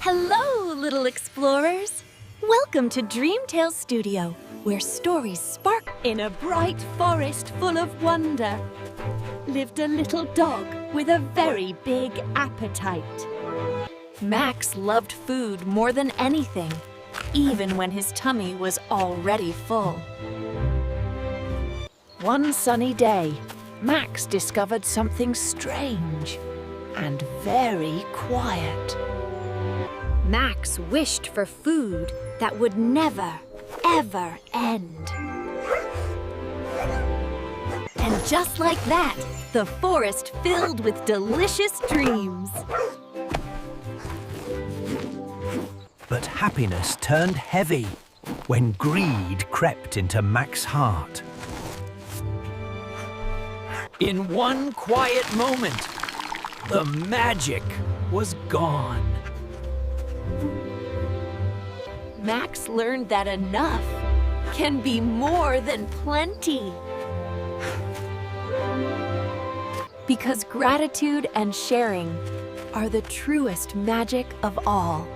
Hello, little explorers! Welcome to Dreamtale Studio, where stories spark. In a bright forest full of wonder lived a little dog with a very big appetite. Max loved food more than anything, even when his tummy was already full. One sunny day, Max discovered something strange and very quiet. Max wished for food that would never, ever end. And just like that, the forest filled with delicious dreams. But happiness turned heavy when greed crept into Max's heart. In one quiet moment, the magic was gone. Max learned that enough can be more than plenty. Because gratitude and sharing are the truest magic of all.